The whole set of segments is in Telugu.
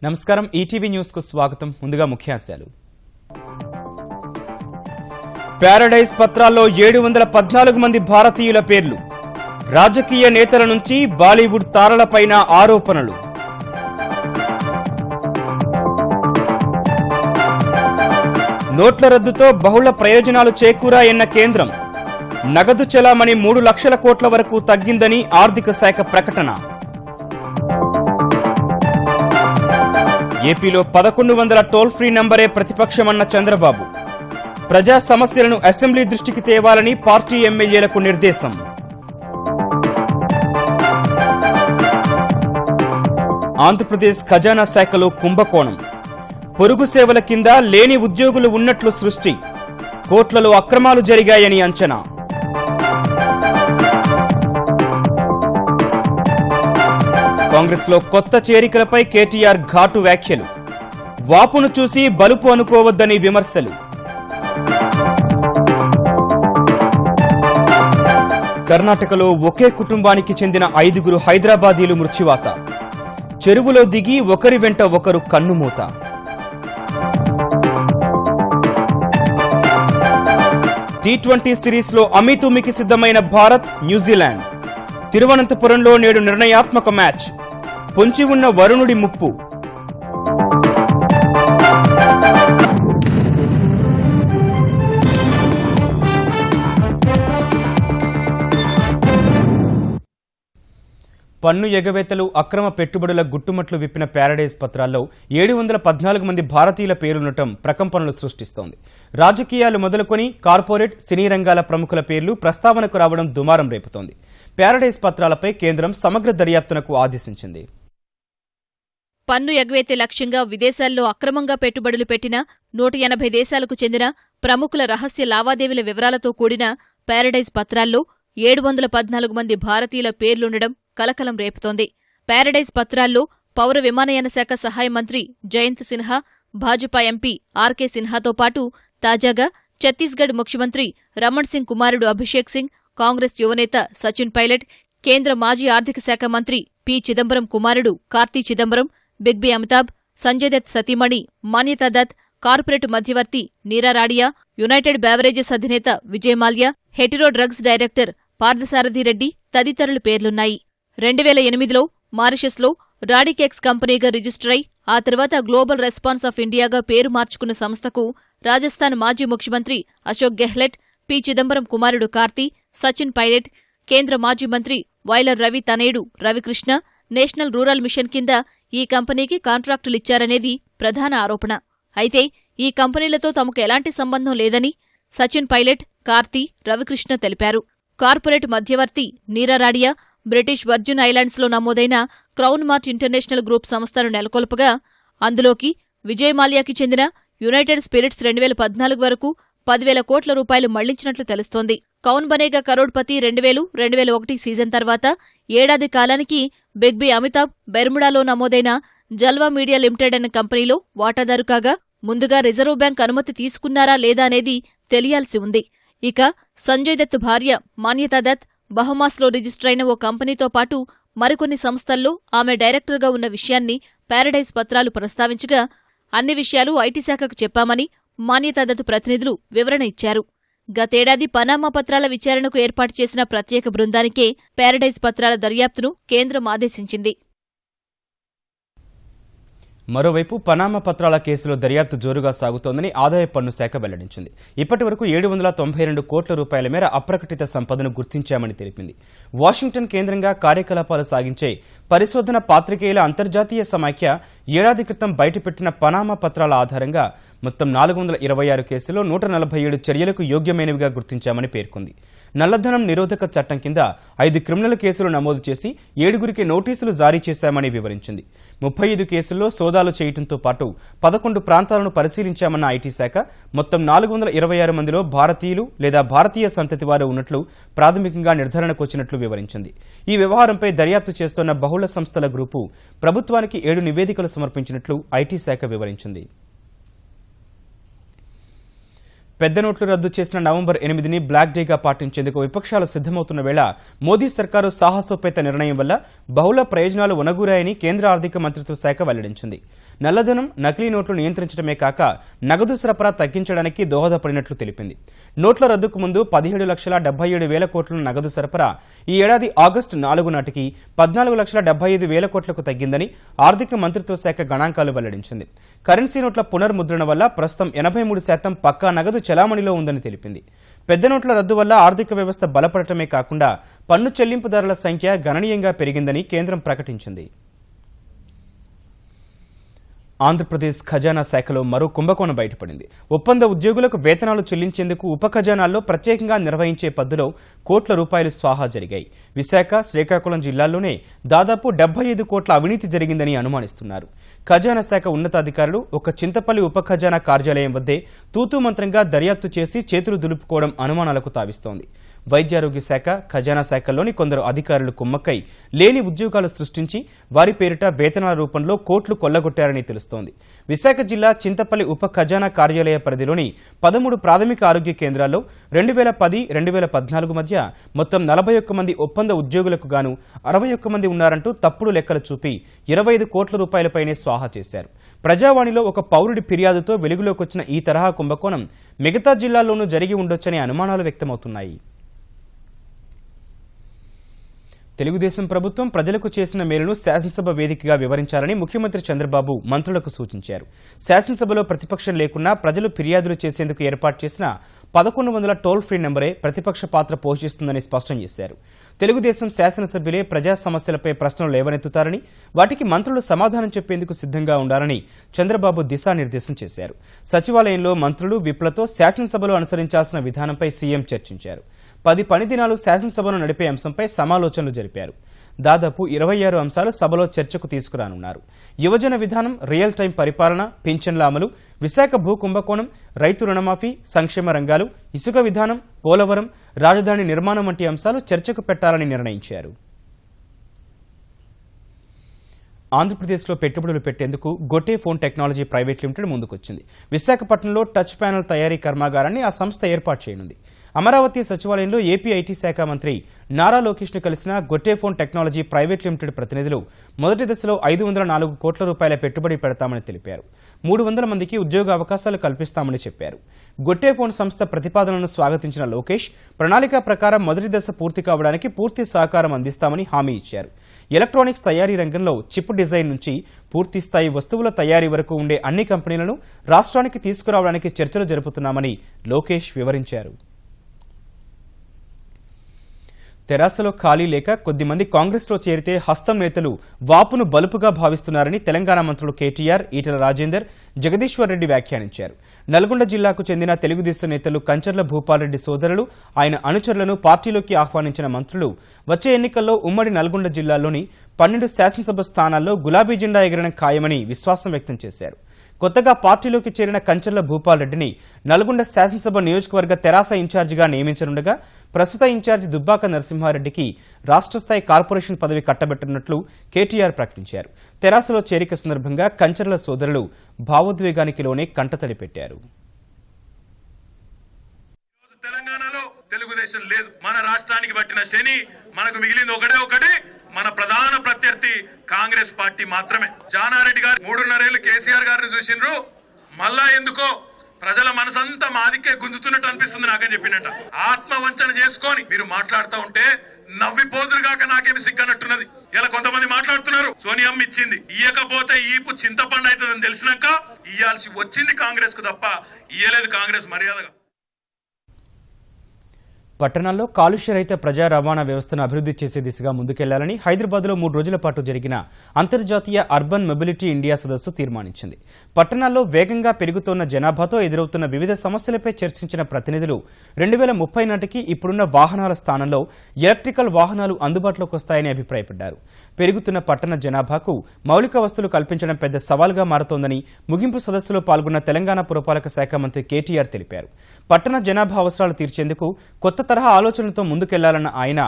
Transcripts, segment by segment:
నమస్కారం ఈటీవీ న్యూస్ కు స్వాగతం. ముందుగా ముఖ్యాంశాలు. ప్యారడైజ్ పత్రాల్లో 714 మంది భారతీయుల పేర్లు. రాజకీయ నేతల నుంచి బాలీవుడ్ తారలపైన ఆరోపణలు. నోట్ల రద్దుతో బహుళ ప్రయోజనాలు చేకూరాయన్న కేంద్రం. నగదు చెలామణి 3 లక్షల కోట్ల వరకు తగ్గిందని ఆర్థిక శాఖ ప్రకటన. ఏపీలో 1100 టోల్ ఫ్రీ నంబరే ప్రతిపక్షమన్న చంద్రబాబు. ప్రజా సమస్యలను అసెంబ్లీ దృష్టికి తేవాలని పార్టీ ఎమ్మెల్యేలకు నిర్దేశం. ఆంధ్రప్రదేశ్ ఖజానా శాఖలో కుంభకోణం. పొరుగు సేవల కింద లేని ఉద్యోగులు ఉన్నట్లు సృష్టి. కోట్లలో అక్రమాలు జరిగాయని అంచనా. కాంగ్రెస్ లో కొత్త చేరికలపై కేటీఆర్ ఘాటు వ్యాఖ్యలు. వాపును చూసి బలుపు అనుకోవద్దని విమర్శలు. కర్ణాటకలో ఒకే కుటుంబానికి చెందిన 5 హైదరాబాదీలు మృత్యువాత. చెరువులో దిగి ఒకరి వెంట ఒకరు కన్నుమూత. టీ20 సిరీస్ లో అమీతుమికి సిద్ధమైన భారత్ న్యూజిలాండ్. తిరువనంతపురంలో నేడు నిర్ణయాత్మక మ్యాచ్. పొంచి ఉన్న వరుణుడి ముప్పు. పన్ను ఎగవేతలు, అక్రమ పెట్టుబడుల గుట్టుమట్లు విప్పిన ప్యారడైజ్ పత్రాల్లో 714 మంది భారతీయుల పేర్లుండటం ప్రకంపనలు సృష్టిస్తోంది. రాజకీయాలు మొదలుకొని కార్పొరేట్, సినీ రంగాల ప్రముఖుల పేర్లు ప్రస్తావనకు రావడం దుమారం రేపుతోంది. ప్యారడైజ్ పత్రాలపై కేంద్రం సమగ్ర దర్యాప్తునకు ఆదేశించింది. పన్ను ఎగవేతే లక్ష్యంగా విదేశాల్లో అక్రమంగా పెట్టుబడులు పెట్టిన 180 దేశాలకు చెందిన ప్రముఖుల రహస్య లావాదేవీల వివరాలతో కూడిన ప్యారడైజ్ పత్రాల్లో 714 మంది భారతీయుల పేర్లుండడం కలకలం రేపుతోంది. ప్యారడైజ్ పత్రాల్లో పౌర విమానయాన శాఖ సహాయ మంత్రి జయంత్ సిన్హా, భాజపా ఎంపీ ఆర్కే సిన్హాతో పాటు తాజాగా ఛత్తీస్గఢ్ ముఖ్యమంత్రి రమణ్ సింగ్ కుమారుడు అభిషేక్ సింగ్, కాంగ్రెస్ యువనేత సచిన్ పైలట్, కేంద్ర మాజీ ఆర్థిక శాఖ మంత్రి పి చిదంబరం కుమారుడు కార్తీ చిదంబరం, బిగ్ బి అమితాబ్, సంజయ్ దత్ సతీమణి మాన్యతా దత్, కార్పొరేట్ మధ్యవర్తి నీరా రాడియా, యునైటెడ్ బ్యావరేజెస్ అధినేత విజయ్ మాల్యా, హెటిరో డ్రగ్స్ డైరెక్టర్ పార్థసారథి రెడ్డి తదితరుల పేర్లున్నాయి. 2008లో మారిషస్లో రాడికెక్స్ కంపెనీగా రిజిస్టర్ అయి ఆ తర్వాత గ్లోబల్ రెస్పాన్స్ ఆఫ్ ఇండియాగా పేరు మార్చుకున్న సంస్థకు రాజస్థాన్ మాజీ ముఖ్యమంత్రి అశోక్ గెహ్లట్, పి చిదంబరం కుమారుడు కార్తీ, సచిన్ పైలట్, కేంద్ర మాజీ మంత్రి వైలర్ రవి తనయుడు రవికృష్ణ నేషనల్ రూరల్ మిషన్ కింద ఈ కంపెనీకి కాంట్రాక్టులిచ్చారనేది ప్రధాన ఆరోపణ. అయితే ఈ కంపెనీలతో తమకు ఎలాంటి సంబంధం లేదని సచిన్ పైలట్, కార్తీ, రవికృష్ణ తెలిపారు. కార్పొరేట్ మధ్యవర్తి నీరా రాడియా బ్రిటిష్ వర్జిన్ ఐలాండ్స్లో నమోదైన క్రౌన్ మార్ట్ ఇంటర్నేషనల్ గ్రూప్ సంస్థను నెలకొల్పగా అందులోకి విజయ్ మాల్యాకి చెందిన యునైటెడ్ స్పిరిట్స్ 2014 వరకు 10,000 కోట్ల రూపాయలు మళ్లించినట్లు తెలుస్తోంది. కౌన్ బనేగా కరోడ్పతి 2000-2001 సీజన్ తర్వాత ఏడాది కాలానికి బిగ్ బి అమితాబ్ బెర్ముడాలో నమోదైన జల్వా మీడియా లిమిటెడ్ అనే కంపెనీలో వాటాదారు కాగా ముందుగా రిజర్వ్ బ్యాంక్ అనుమతి తీసుకున్నారా లేదా అనేది తెలియాల్సి ఉంది. ఇక సంజయ్ దత్ భార్య మాన్యతా దత్ బహమాస్లో రిజిస్టర్ అయిన ఓ కంపెనీతో పాటు మరికొన్ని సంస్థల్లో ఆమె డైరెక్టర్గా ఉన్న విషయాన్ని ప్యారడైజ్ పత్రాలు ప్రస్తావించగా అన్ని విషయాలు ఐటీ శాఖకు చెప్పామని మాన్యతా దత్ ప్రతినిధులు వివరణ ఇచ్చారు. గతేడాది పనామా పత్రాల విచారణకు ఏర్పాటు చేసిన ప్రత్యేక బృందానికే ప్యారడైజ్ పత్రాల దర్యాప్తును కేంద్రం ఆదేశించింది. మరోవైపు పనామా పత్రాల కేసులో దర్యాప్తు జోరుగా సాగుతోందని ఆదాయ పన్ను శాఖ వెల్లడించింది. ఇప్పటి వరకు 792 కోట్ల రూపాయల మేర అప్రకటిత సంపదను గుర్తించామని తెలిపింది. వాషింగ్టన్ కేంద్రంగా కార్యకలాపాలు సాగించే పరిశోధన పాత్రికేయుల అంతర్జాతీయ సమాఖ్య ఏడాది క్రితం బయటపెట్టిన పనామా పత్రాల ఆధారంగా మొత్తం 426 కేసుల్లో 147 చర్యలకు యోగ్యమైనవిగా గుర్తించామని పేర్కొంది. నల్లధనం నిరోధక చట్టం కింద 5 క్రిమినల్ కేసులు నమోదు చేసి 7గురికి నోటీసులు జారీ చేశామని వివరించింది. 35 కేసుల్లో సోదాలు చేయడంతో పాటు 11 ప్రాంతాలను పరిశీలించామన్న ఐటీ శాఖ మొత్తం 426 మందిలో భారతీయులు లేదా భారతీయ సంతతి వారు ఉన్నట్లు ప్రాథమికంగా నిర్ధారణకు వచ్చినట్లు వివరించింది. ఈ వ్యవహారంపై దర్యాప్తు చేస్తున్న బహుళ సంస్థల గ్రూపు ప్రభుత్వానికి 7 నివేదికలు సమర్పించినట్లు ఐటీ శాఖ వివరించింది. పెద్ద నోట్లు రద్దు చేసిన నవంబర్ 8ని బ్లాక్ డేగా పాటించేందుకు విపక్షాలు సిద్ధమవుతున్న వేళ మోదీ సర్కారు సాహసోపేత నిర్ణయం వల్ల బహుళ ప్రయోజనాలు ఒనగూరాయని కేంద్ర ఆర్థిక మంత్రిత్వ శాఖ వెల్లడించింది. నల్లధనం, నకిలీ నోట్లు నియంత్రించడమే కాక నగదు సరఫరా తగ్గించడానికి దోహదపడినట్లు తెలిపింది. నోట్ల రద్దుకు ముందు 17,77,000 కోట్ల నగదు సరఫరా ఈ ఏడాది ఆగస్టు 4 నాటికి 14,75,000 కోట్లకు తగ్గిందని ఆర్థిక మంత్రిత్వ శాఖ గణాంకాలు వెల్లడించింది. కరెన్సీ నోట్ల పునర్ముద్రణ వల్ల ప్రస్తుతం 83% పక్కా నగదు చెలామణిలో ఉందని తెలిపింది. పెద్ద నోట్ల రద్దు వల్ల ఆర్థిక వ్యవస్థ బలపడటమే కాకుండా పన్ను చెల్లింపుదారుల సంఖ్య గణనీయంగా పెరిగిందని కేంద్రం ప్రకటించింది. ఆంధ్రప్రదేశ్ ఖజానా శాఖలో మరో కుంభకోణం బయటపడింది. ఒప్పంద ఉద్యోగులకు వేతనాలు చెల్లించేందుకు ఉప ఖజానాల్లో ప్రత్యేకంగా నిర్వహించే పద్దులో కోట్ల రూపాయలు స్వాహా జరిగాయి. విశాఖ, శ్రీకాకుళం జిల్లాల్లోనే దాదాపు 75 కోట్ల అవినీతి జరిగిందని అనుమానిస్తున్నారు. ఖజానా శాఖ ఉన్నతాధికారులు ఒక చింతపల్లి ఉప ఖజానా కార్యాలయం వద్దే తూతూ మంత్రంగా దర్యాప్తు చేసి చేతులు దులుపుకోవడం అనుమానాలకు తావిస్తోంది. వైద్యారోగ్య శాఖ, ఖజానా శాఖల్లోని కొందరు అధికారులు కుమ్మక్కై లేని ఉద్యోగాలు సృష్టించి వారి పేరిట వేతనాల రూపంలో కోట్లు కొల్లగొట్టారని తెలుస్తోంది. విశాఖ జిల్లా చింతపల్లి ఉప ఖజానా కార్యాలయ పరిధిలోని 13 ప్రాథమిక ఆరోగ్య కేంద్రాల్లో 2010-2014 మధ్య మొత్తం 41 మంది ఒప్పంద ఉద్యోగులకు గాను 61 మంది ఉన్నారంటూ తప్పుడు లెక్కలు చూపి 25 కోట్ల రూపాయలపైనే స్వాహా చేశారు. ప్రజావాణిలో ఒక పౌరుడి ఫిర్యాదుతో వెలుగులోకొచ్చిన ఈ తరహా కుంభకోణం మిగతా జిల్లాల్లోనూ జరిగి ఉండొచ్చనే అనుమానాలు వ్యక్తమవుతున్నాయి. తెలుగుదేశం ప్రభుత్వం ప్రజలకు చేసిన మేలును శాసనసభ వేదికగా వివరించాలని ముఖ్యమంత్రి చంద్రబాబు మంత్రులకు సూచించారు. శాసనసభలో ప్రతిపక్షం లేకున్నా ప్రజలు ఫిర్యాదులు చేసేందుకు ఏర్పాటు చేసిన 1100 టోల్ ఫ్రీ నెంబరే ప్రతిపక్ష పాత్ర పోషిస్తుందని స్పష్టం చేశారు. తెలుగుదేశం శాసనసభ్యులే ప్రజా సమస్యలపై ప్రశ్నలు లేవనెత్తుతారని, వాటికి మంత్రులు సమాధానం చెప్పేందుకు సిద్ధంగా ఉండాలని చంద్రబాబు దిశానిర్దేశం చేశారు. సచివాలయంలో మంత్రులు, విప్లతో శాసనసభలో అనుసరించాల్సిన విధానంపై సీఎం చర్చించారు. 10 పని దినాలు శాసనసభను నడిపే అంశంపై సమాలోచనలు జరిపారు. దాదాపు 26 అంశాలు సభలో చర్చకు తీసుకురానున్నారు. యువజన విధానం, రియల్ టైం పరిపాలన, పింఛన్ల అమలు, విశాఖ భూ కుంభకోణం, రైతు రుణమాఫీ, సంక్షేమ రంగాలు, ఇసుక విధానం, పోలవరం, రాజధాని నిర్మాణం వంటి అంశాలు చర్చకు పెట్టాలని నిర్ణయించారు. ఆంధ్రప్రదేశ్లో పెట్టుబడులు పెట్టేందుకు గొట్టే ఫోన్ టెక్నాలజీ ప్రైవేట్ లిమిటెడ్ ముందుకొచ్చింది. విశాఖపట్నంలో టచ్ ప్యానెల్ తయారీ కర్మాగారాన్ని ఆ సంస్థ ఏర్పాటు చేయనుంది. అమరావతి సచివాలయంలో ఏపీ ఐటీ శాఖ మంత్రి నారా లోకేష్ను కలిసిన గొట్టే ఫోన్ టెక్నాలజీ ప్రైవేట్ లిమిటెడ్ ప్రతినిధులు మొదటి దశలో 504 కోట్ల రూపాయల పెట్టుబడి పెడతామని తెలిపారు. 300 మందికి ఉద్యోగ అవకాశాలు కల్పిస్తామని చెప్పారు. గొట్టే ఫోన్ సంస్థ ప్రతిపాదనను స్వాగతించిన లోకేష్ ప్రణాళిక ప్రకారం మొదటి దశ పూర్తి కావడానికి పూర్తి సహకారం అందిస్తామని హామీ ఇచ్చారు. ఎలక్ట్రానిక్స్ తయారీ రంగంలో చిప్ డిజైన్ నుంచి పూర్తిస్థాయి వస్తువుల తయారీ వరకు ఉండే అన్ని కంపెనీలను రాష్ట్రానికి తీసుకురావడానికి చర్చలు జరుపుతున్నామని లోకేష్ వివరించారు. తెరాసలో ఖాళీ లేక కొద్దిమంది కాంగ్రెస్లో చేరితే హస్తం నేతలు వాపును బలుపుగా భావిస్తున్నారని తెలంగాణ మంత్రులు కేటీఆర్, ఈటెల రాజేందర్, జగదీశ్వర్ రెడ్డి వ్యాఖ్యానించారు. నల్గొండ జిల్లాకు చెందిన తెలుగుదేశం నేతలు కంచర్ల భూపాల్రెడ్డి సోదరులు, ఆయన అనుచరులను పార్టీలోకి ఆహ్వానించిన మంత్రులు వచ్చే ఎన్నికల్లో ఉమ్మడి నల్గొండ జిల్లాలోని 12 శాసనసభ స్థానాల్లో గులాబీ జెండా ఎగరడం ఖాయమని విశ్వాసం వ్యక్తం చేశారు. కొత్తగా పార్టీలోకి చేరిన కంచర్ల భూపాల్రెడ్డిని నల్గొండ శాసనసభ నియోజకవర్గ తెరాస ఇన్ఛార్జిగా నియమించనుండగా ప్రస్తుత ఇన్ఛార్జి దుబ్బాక నరసింహారెడ్డికి రాష్ట్ర స్థాయి కార్పొరేషన్ పదవి కట్టబెట్టనున్నట్లు కేటీఆర్ ప్రకటించారు. తెరాసలో చేరిక సందర్భంగా కంచర్ల సోదరులు భావోద్వేగానికి లోనే కంటతడి పెట్టారు. తెలంగాణలో తెలుగుదేశం లేదు, మన రాష్ట్రానికి పట్టిన శని, మనకు మిగిలింది ఒకటే మన ప్రధాన ప్రత్యర్థి కాంగ్రెస్ పార్టీ మాత్రమే. జానారెడ్డి గారు 3.5 ఏళ్లు కేసీఆర్ గారిని చూసిండ్రు, మళ్ళా ఎందుకో ప్రజల మనసంతా మాదికే గుంజుతున్నట్టు అనిపిస్తుంది నాకని చెప్పినట్ట. ఆత్మవంచన చేసుకొని మీరు మాట్లాడుతూ ఉంటే నవ్విపోదురుగాక నాకేమి సిగ్గన్నట్టున్నది. ఇలా కొంతమంది మాట్లాడుతున్నారు, సోనియమ్మ ఇచ్చింది, ఇయ్యకపోతే ఈపు చింతపండు అవుతుందని తెలిసినాక ఇయ్యాల్సి వచ్చింది కాంగ్రెస్ కు తప్ప ఇయ్యలేదు కాంగ్రెస్ మర్యాదగా. పట్టణాల్లో కాలుష్యరహిత ప్రజా రవాణా వ్యవస్థను అభివృద్ధి చేసే దిశగా ముందుకెళ్లాలని హైదరాబాద్లో 3 రోజుల పాటు జరిగిన అంతర్జాతీయ అర్బన్ మొబిలిటీ ఇండియా సదస్సు తీర్మానించింది. పట్టణాల్లో వేగంగా పెరుగుతోన్న జనాభాతో ఎదురవుతున్న వివిధ సమస్యలపై చర్చించిన ప్రతినిధులు 2030 నాటికి ఇప్పుడున్న వాహనాల స్థానంలో ఎలక్ట్రికల్ వాహనాలు అందుబాటులోకి వస్తాయని అభిప్రాయపడ్డారు. పెరుగుతున్న పట్టణ జనాభాకు మౌలిక వసతులు కల్పించడం పెద్ద సవాల్గా మారుతోందని ముగింపు సదస్సులో పాల్గొన్న తెలంగాణ పురపాలక శాఖ మంత్రి కేటీఆర్ తెలిపారు. పట్టణ జనాభా అవసరాలు తీర్చేందుకు కొత్త తరహా ఆలోచనలతో ముందుకెళ్లాలన్న ఆయన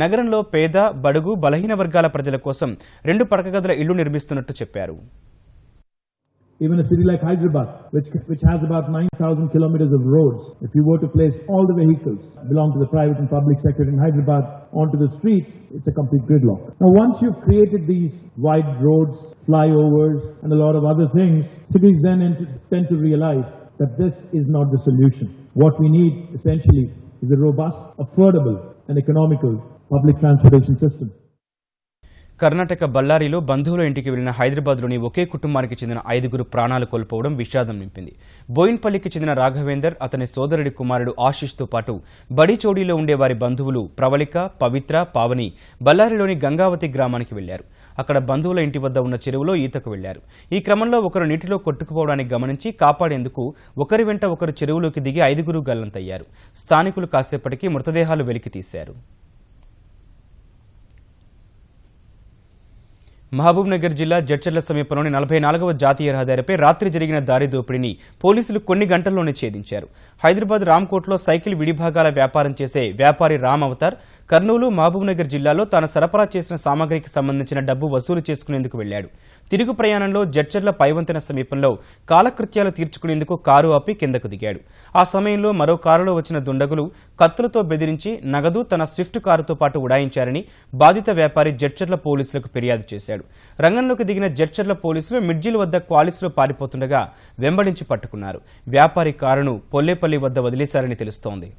నగరంలో పేద, బడుగు, బలహీన వర్గాల ప్రజల కోసం 2 పడకగదుల ఇళ్లు నిర్మిస్తున్నట్టు చెప్పారు. Even a city like Hyderabad, which has about 9,000 kilometers of roads, if you were to place all the vehicles belong to the private and public sector in Hyderabad onto the streets, it's a complete gridlock. Now, once you've created these wide roads, flyovers, and a lot of other things, cities then tend to realize that this is not the solution. What we need, essentially, is a robust, affordable, and economical public transportation system. Karnataka బళ్ళారిలో బంధువుల ఇంటికి వెళ్లిన హైదరాబాద్లోని ఒకే కుటుంబానికి చెందిన 5 ప్రాణాలు కోల్పోవడం విషాదం నింపింది. బోయిన్పల్లికి చెందిన రాఘవేందర్, అతని సోదరుడి కుమారుడు ఆశిష్తో పాటు బడిచోడీలో ఉండే వారి బంధువులు ప్రవళిక, పవిత్ర, పావని బళ్ళారిలోని గంగావతి గ్రామానికి వెళ్లారు. అక్కడ బంధువుల ఇంటి వద్ద ఉన్న చెరువులో ఈతకు వెళ్లారు. ఈ క్రమంలో ఒకరు నీటిలో కొట్టుకుపోవడాన్ని గమనించి కాపాడేందుకు ఒకరి వెంట ఒకరు చెరువులోకి దిగి 5 గల్లంతయ్యారు. స్థానికులు కాసేపటికి మృతదేహాలు వెలికితీశారు. మహబూబ్నగర్ జిల్లా జడ్చర్ల సమీపంలోని 44వ జాతీయ రహదారిపై రాత్రి జరిగిన దారి దోపిడీని పోలీసులు కొన్ని గంటల్లోనే ఛేదించారు. హైదరాబాద్ రామ్కోట్లో సైకిల్ విడిభాగాల వ్యాపారం చేసే వ్యాపారి రామ్ అవతార్ కర్నూలు, మహబూబ్నగర్ జిల్లాలో తాను సరఫరా చేసిన సామగ్రికి సంబంధించిన డబ్బు వసూలు చేసుకునేందుకు వెళ్లాడు. తిరుగు ప్రయాణంలో జడ్చర్ల పైవంతెన సమీపంలో కాలకృత్యాలు తీర్చుకునేందుకు కారు ఆపి కిందకు దిగాడు. ఆ సమయంలో మరో కారులో వచ్చిన దుండగులు కత్తులతో బెదిరించి నగదు, తన స్విఫ్ట్ కారుతో పాటు ఉడాయించారని బాధిత వ్యాపారి జడ్చర్ల పోలీసులకు ఫిర్యాదు చేశాడు. రంగంలోకి దిగిన జడ్చర్ల పోలీసులు మిడ్జిల్ వద్ద క్వాలిస్లో పారిపోతుండగా వెంబడించి పట్టుకున్నారు. వ్యాపారి కారును పొల్లేపల్లి వద్ద వదిలేశారని తెలుస్తోంది.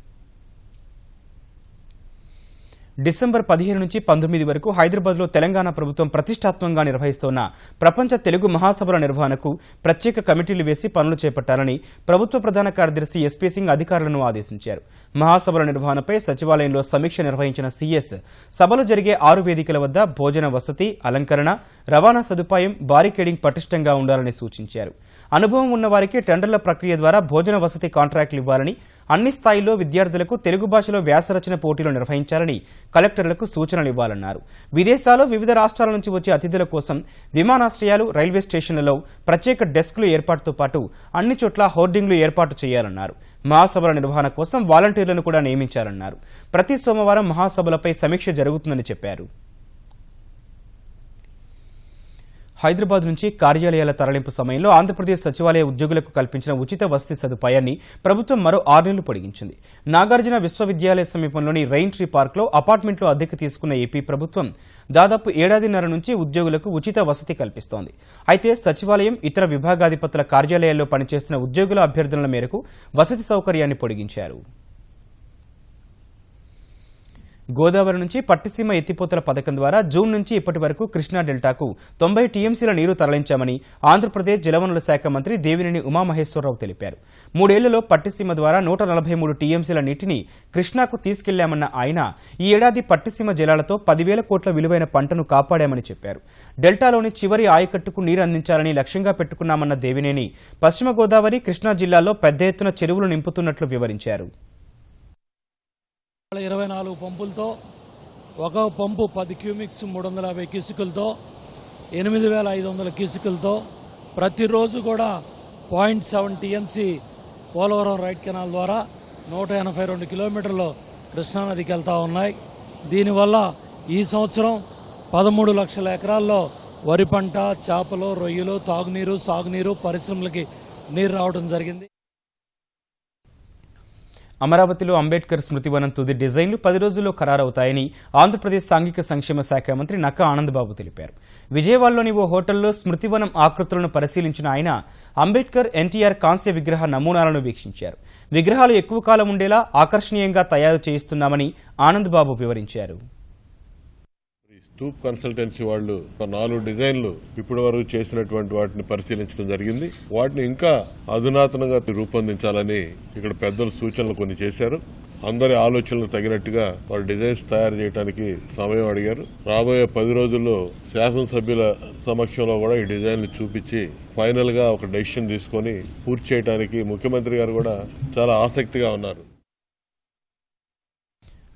డిసెంబర్ 15 నుంచి 19 వరకు హైదరాబాద్లో తెలంగాణ ప్రభుత్వం ప్రతిష్టాత్మకంగా నిర్వహిస్తోన్న ప్రపంచ తెలుగు మహాసభల నిర్వహణకు ప్రత్యేక కమిటీలు వేసి పనులు చేపట్టాలని ప్రభుత్వ ప్రధాన కార్యదర్శి ఎస్పీ సింగ్ అధికారులను ఆదేశించారు. మహాసభల నిర్వహణపై సచివాలయంలో సమీక్ష నిర్వహించిన సీఎస్ సభలు జరిగే 6 వేదికల వద్ద భోజన వసతి, అలంకరణ, రవాణా సదుపాయం, బారికేడింగ్ పటిష్టంగా ఉండాలని సూచించారు. అనుభవం ఉన్న వారికి టెండర్ల ప్రక్రియ ద్వారా భోజన వసతి కాంట్రాక్టులు ఇవ్వాలని, అన్ని స్థాయిల్లో విద్యార్థులకు తెలుగు భాషలో వ్యాసరచన పోటీలు నిర్వహించాలని కలెక్టర్లకు సూచనలు ఇవ్వాలన్నారు. విదేశాల్లో వివిధ రాష్ట్రాల నుంచి వచ్చే అతిథుల కోసం విమానాశ్రయాలు, రైల్వే స్టేషన్లలో ప్రత్యేక డెస్క్లు ఏర్పాటుతో పాటు అన్ని చోట్ల హోర్డింగ్లు ఏర్పాటు చేయాలన్నారు. మహాసభల నిర్వహణ కోసం వాలంటీర్లను కూడా నియమించాలన్నారు. ప్రతి సోమవారం మహాసభలపై సమీక్ష జరుగుతుందని చెప్పారు. హైదరాబాద్ నుంచి కార్యాలయాల తరలింపు సమయంలో ఆంధ్రప్రదేశ్ సచివాలయ ఉద్యోగులకు కల్పించిన ఉచిత వసతి సదుపాయాన్ని ప్రభుత్వం మరో 6 నెలలు పొడిగించింది. నాగార్జున విశ్వవిద్యాలయ సమీపంలోని రెయిన్ ట్రీ పార్క్లో అపార్ట్మెంట్లో అద్దెకు తీసుకున్న ఏపీ ప్రభుత్వం దాదాపు 1.5 ఏళ్ల నుంచి ఉద్యోగులకు ఉచిత వసతి కల్పిస్తోంది. అయితే సచివాలయం, ఇతర విభాగాధిపతుల కార్యాలయాల్లో పనిచేస్తున్న ఉద్యోగుల అభ్యర్థనల మేరకు వసతి సౌకర్యాన్ని పొడిగించారు. గోదావరి నుంచి పట్టిసీమ ఎత్తిపోతల పథకం ద్వారా జూన్ నుంచి ఇప్పటి వరకు కృష్ణా డెల్టాకు 90 టీఎంసీల నీరు తరలించామని ఆంధ్రప్రదేశ్ జలవనరుల శాఖ మంత్రి దేవినేని ఉమామహేశ్వరరావు తెలిపారు. 3 ఏళ్లలో పట్టిసీమ ద్వారా 143 టీఎంసీల నీటిని కృష్ణాకు తీసుకెళ్లామన్న ఆయన ఈ ఏడాది పట్టిసీమ జలాలతో 10,000 కోట్ల విలువైన పంటను కాపాడామని చెప్పారు. డెల్టాలోని చివరి ఆయకట్టుకు నీరు అందించాలని లక్ష్యంగా పెట్టుకున్నామన్న దేవినేని పశ్చిమ గోదావరి, కృష్ణా జిల్లాల్లో పెద్ద ఎత్తున చెరువులు నింపుతున్నట్లు వివరించారు. 24 పంపులతో ఒక పంపు 10 క్యూమిక్స్ 350 క్యూసికులతో 8,500 క్యూసికులతో ప్రతిరోజు కూడా 0.7 టీఎంసీ పోలవరం రైట్ కెనాల్ ద్వారా 182 కిలోమీటర్లు కృష్ణానదికి వెళ్తా ఉన్నాయి. దీనివల్ల ఈ సంవత్సరం 13 లక్షల ఎకరాల్లో వరి పంట, చేపలు, రొయ్యలు, తాగునీరు, సాగునీరు, పరిశ్రమలకి నీరు రావడం జరిగింది. అమరావతిలో అంబేద్కర్ స్మృతివనం తుది డిజైన్లు 10 రోజుల్లో ఖరారవుతాయని ఆంధ్రప్రదేశ్ సాంఘిక సంక్షేమ శాఖ మంత్రి నక్కా ఆనందబాబు తెలిపారు. విజయవాడలోని ఓ హోటల్లో స్మృతివనం ఆకృతులను పరిశీలించిన ఆయన అంబేద్కర్, ఎన్టీఆర్ కాంస్య విగ్రహ నమూనాలను వీక్షించారు. విగ్రహాలు ఎక్కువ కాలం ఉండేలా ఆకర్షణీయంగా తయారు చేయిస్తున్నామని ఆనందబాబు వివరించారు. స్టూప్ కన్సల్టెన్సీ వాళ్ళు 4 డిజైన్లు ఇప్పటి వరకు చేసినటువంటి వాటిని పరిశీలించడం జరిగింది. వాటిని ఇంకా అధునాతనంగా రూపొందించాలని ఇక్కడ పెద్దలు సూచనలు కొన్ని చేశారు. అందరి ఆలోచనలు తగినట్టుగా వారు డిజైన్స్ తయారు చేయడానికి సమయం అడిగారు. రాబోయే 10 రోజుల్లో శాసనసభ్యుల సమక్షంలో కూడా ఈ డిజైన్లు చూపించి ఫైనల్ గా ఒక డెసిషన్ తీసుకొని పూర్తి చేయడానికి ముఖ్యమంత్రి గారు కూడా చాలా ఆసక్తిగా ఉన్నారు.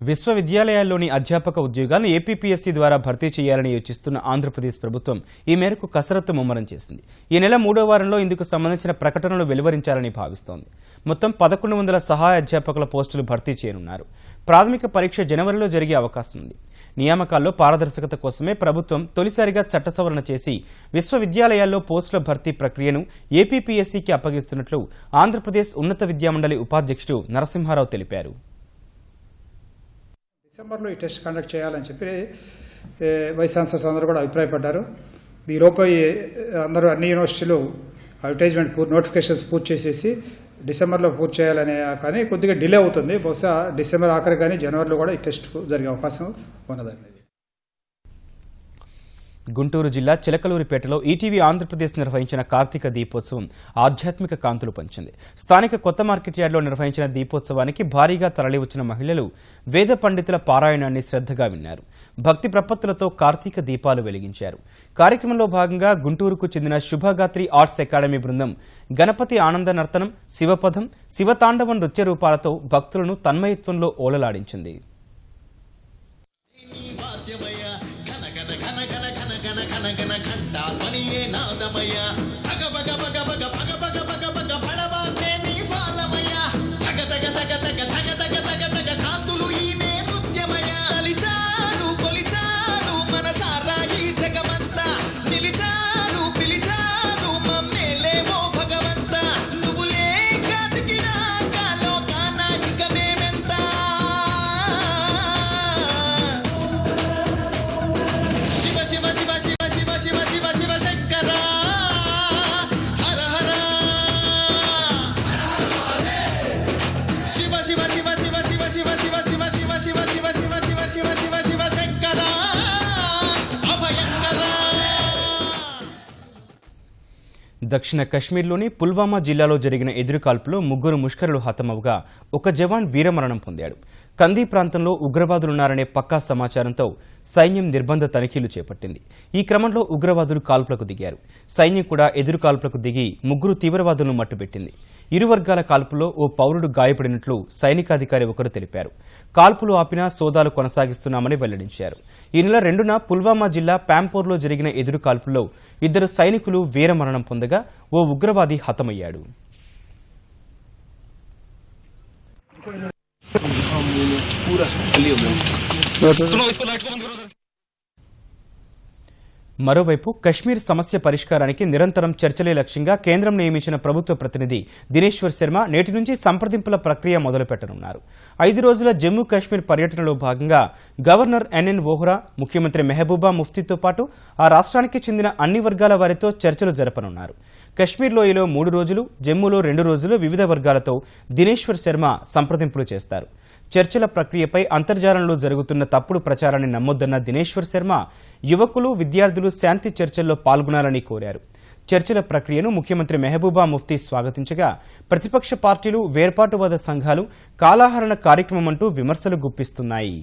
విశ్వవిద్యాలయాల్లోని అధ్యాపక ఉద్యోగాలను ఏపీపీఎస్సీ ద్వారా భర్తీ చేయాలని యోచిస్తున్న ఆంధ్రప్రదేశ్ ప్రభుత్వం ఈ మేరకు కసరత్తు ముమ్మరం చేసింది. ఈ నెల 3వ వారంలో ఇందుకు సంబంధించిన ప్రకటనలు వెలువరించాలని భావిస్తోంది. మొత్తం 1100 సహాయ అధ్యాపకుల పోస్టులు భర్తీ చేయనున్నారు. ప్రాథమిక పరీక్ష జనవరిలో జరిగే అవకాశం ఉంది. నియామకాల్లో పారదర్శకత కోసమే ప్రభుత్వం తొలిసారిగా చట్ట సవరణ చేసి విశ్వవిద్యాలయాల్లో పోస్టుల భర్తీ ప్రక్రియను ఏపీపీఎస్సీకి అప్పగిస్తున్నట్లు ఆంధ్రప్రదేశ్ ఉన్నత విద్యామండలి ఉపాధ్యక్షుడు నరసింహారావు తెలిపారు. డిసెంబర్లో ఈ టెస్ట్ కండక్ట్ చేయాలని చెప్పి వైస్ ఛాన్సలర్స్ అందరూ కూడా అభిప్రాయపడ్డారు. ఈలోపు అందరూ అన్ని యూనివర్సిటీలు అడ్వర్టైజ్మెంట్ నోటిఫికేషన్స్ పూర్తి చేసేసి డిసెంబర్లో పూర్తి చేయాలనే, కానీ కొద్దిగా డిలే అవుతుంది. బహుశా డిసెంబర్ ఆఖరి కానీ జనవరిలో కూడా ఈ టెస్ట్ జరిగే అవకాశం ఉన్నదండి. గుంటూరు జిల్లా చిలకలూరిపేటలో ఈటీవీ ఆంధ్రప్రదేశ్ నిర్వహించిన కార్తీక దీపోత్సవం ఆధ్యాత్మిక కాంతులు పంచింది. స్థానిక కొత్త మార్కెట్ యార్డులో నిర్వహించిన దీపోత్సవానికి భారీగా తరలివచ్చిన మహిళలు వేద పండితుల పారాయణాన్ని శ్రద్దగా విన్నారు. భక్తి ప్రపత్తులతో కార్తీక దీపాలు వెలిగించారు. కార్యక్రమంలో భాగంగా గుంటూరుకు చెందిన శుభగాత్రి ఆర్ట్స్ అకాడమీ బృందం గణపతి ఆనంద నర్తనం, శివపథం, శివతాండవ నృత్య రూపాలతో భక్తులను తన్మయత్వంలో ఓలలాడించింది. దక్షిణ కశ్మీర్లోని పుల్వామా జిల్లాలో జరిగిన ఎదురుకాల్పులో 3 ముష్కరులు హతమవగా ఒక జవాన్ వీరమరణం పొందాడు. కందీ ప్రాంతంలో ఉగ్రవాదులున్నారనే పక్కా సమాచారంతో సైన్యం నిర్బంధ తనిఖీలు చేపట్టింది. ఈ క్రమంలో ఉగ్రవాదులు కాల్పులకు దిగారు. సైన్యం కూడా ఎదురుకాల్పులకు దిగి 3 తీవ్రవాదులను మట్టుబెట్టింది. ఇరు వర్గాల కాల్పులో ఓ పౌరుడు గాయపడినట్లు సైనికాధికారి ఒకరు తెలిపారు. కాల్పులు ఆపినా సోదాలు కొనసాగిస్తున్నామని వెల్లడించారు. ఈ నెల 2న పుల్వామా జిల్లా ప్యాంపోర్లో జరిగిన ఎదురుకాల్పుల్లో 2 సైనికులు వీరమరణం పొందగా ఓ ఉగ్రవాది హతమయ్యాడు. మరోవైపు కశ్మీర్ సమస్య పరిష్కారానికి నిరంతరం చర్చలే లక్ష్యంగా కేంద్రం నియమించిన ప్రభుత్వ ప్రతినిధి దినేశ్వర్ శర్మ నేటి నుంచి సంప్రదింపుల ప్రక్రియ మొదలుపెట్టనున్నారు. 5 రోజుల జమ్మూ కాశ్మీర్ పర్యటనలో భాగంగా గవర్నర్ ఎన్ఎన్ వోహ్రా, ముఖ్యమంత్రి మెహబూబా ముఫ్తీతో పాటు ఆ రాష్ట్రానికి చెందిన అన్ని వర్గాల వారితో చర్చలు జరపనున్నారు. కశ్మీర్ లోయలో 3 రోజులు, జమ్మూలో 2 రోజులు వివిధ వర్గాలతో దినేశ్వర్ శర్మ సంప్రదింపులు చేస్తారు. చర్చల ప్రక్రియపై అంతర్జాలంలో జరుగుతున్న తప్పుడు ప్రచారాన్ని నమ్మొద్దన్న దినేశ్వర్ శర్మ యువకులు, విద్యార్థులు శాంతి చర్చల్లో పాల్గొనాలని కోరారు. చర్చల ప్రక్రియను ముఖ్యమంత్రి మెహబూబా ముఫ్తీ స్వాగతించగా ప్రతిపక్ష పార్టీలు, వేర్పాటువాద సంఘాలు కాలాహరణ కార్యక్రమమంటూ విమర్శలు గుప్పిస్తున్నాయి.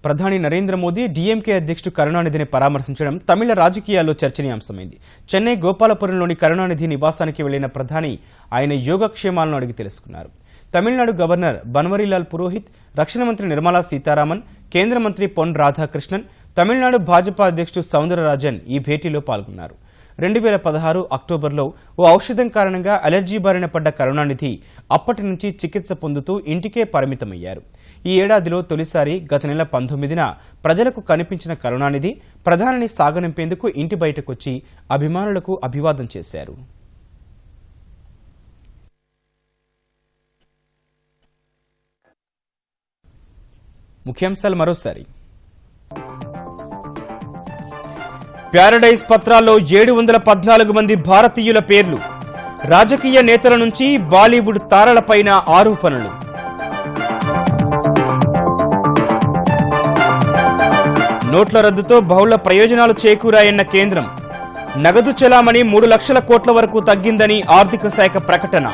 ప్రధాని నరేంద్ర మోదీ డీఎంకే అధ్యక్షుడు కరుణానిధిని పరామర్శించడం తమిళ రాజకీయాల్లో చర్చనీయాంశమైంది. చెన్నై గోపాలపురంలోని కరుణానిధి నివాసానికి వెళ్లిన ప్రధాని ఆయన యోగక్షేమాలను అడిగి తెలుసుకున్నారు. తమిళనాడు గవర్నర్ బన్వరీలాల్ పురోహిత్, రక్షణ మంత్రి నిర్మలా సీతారామన్, కేంద్ర మంత్రి పొన్ రాధాకృష్ణన్, తమిళనాడు భాజపా అధ్యక్షుడు సౌందరరాజన్ ఈ భేటీలో పాల్గొన్నారు. 2016 అక్టోబర్లో ఓ ఔషధం కారణంగా అలర్జీ బారిన పడ్డ కరుణానిధి అప్పటి నుంచి చికిత్స పొందుతూ ఇంటికే పరిమితమయ్యారు. ఈ ఏడాదిలో తొలిసారి గత నెల 19న ప్రజలకు కనిపించిన కరుణానిధి ప్రధానిని సాగనింపేందుకు ఇంటి బయటకొచ్చి అభిమానులకు అభివాదం చేశారు. ముఖ్యాంశాలు మరోసారి. ప్యారడైజ్ పత్రాల్లో 714 మంది భారతీయుల పేర్లు. రాజకీయ నేతల నుంచి బాలీవుడ్ తారలపైన ఆరోపణలు. నోట్ల రద్దుతో బహుళ ప్రయోజనాలు చేకూరాయన్న కేంద్రం. నగదు చెలామణి 3 లక్షల కోట్ల వరకు తగ్గిందని ఆర్థిక శాఖ ప్రకటన.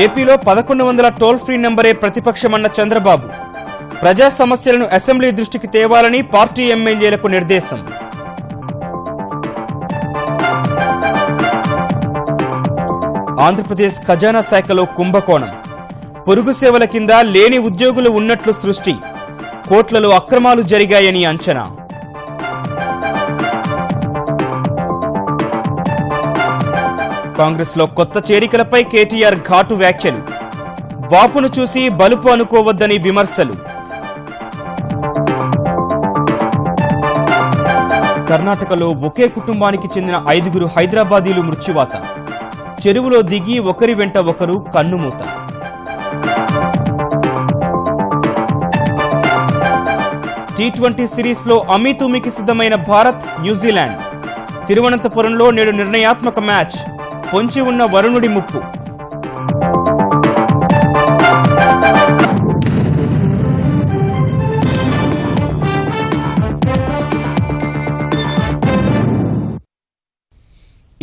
ఏపీలో 1100 టోల్ ఫ్రీ నెంబరే ప్రతిపక్షమన్న చంద్రబాబు. ప్రజా సమస్యలను అసెంబ్లీ దృష్టికి తేవాలని పార్టీ ఎమ్మెల్యేలకు నిర్దేశం. ఆంధ్రప్రదేశ్ ఖజానా శాఖలో కుంభకోణం. పొరుగు సేవల కింద లేని ఉద్యోగులు ఉన్నట్లు సృష్టి. కోట్లలో అక్రమాలు జరిగాయని అంచనా. కాంగ్రెస్ లో కొత్త చేరికలపై కేటీఆర్ ఘాటు వ్యాఖ్యలు. వాపును చూసి బలుపు అనుకోవద్దని విమర్శలు. కర్ణాటకలో ఒకే కుటుంబానికి చెందిన 5 హైదరాబాదీలు మృత్యువాత. చెరువులో దిగి ఒకరి వెంట ఒకరు కన్నుమూత. T20 సిరీస్లో అమీతుమీకి సిద్ధమైన భారత్, న్యూజిలాండ్. తిరువనంతపురంలో నేడు నిర్ణయాత్మక మ్యాచ్. పొంచి ఉన్న వరుణుడి ముప్పు.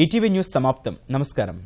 ఈటీవీ న్యూస్ సమాప్తం. నమస్కారం.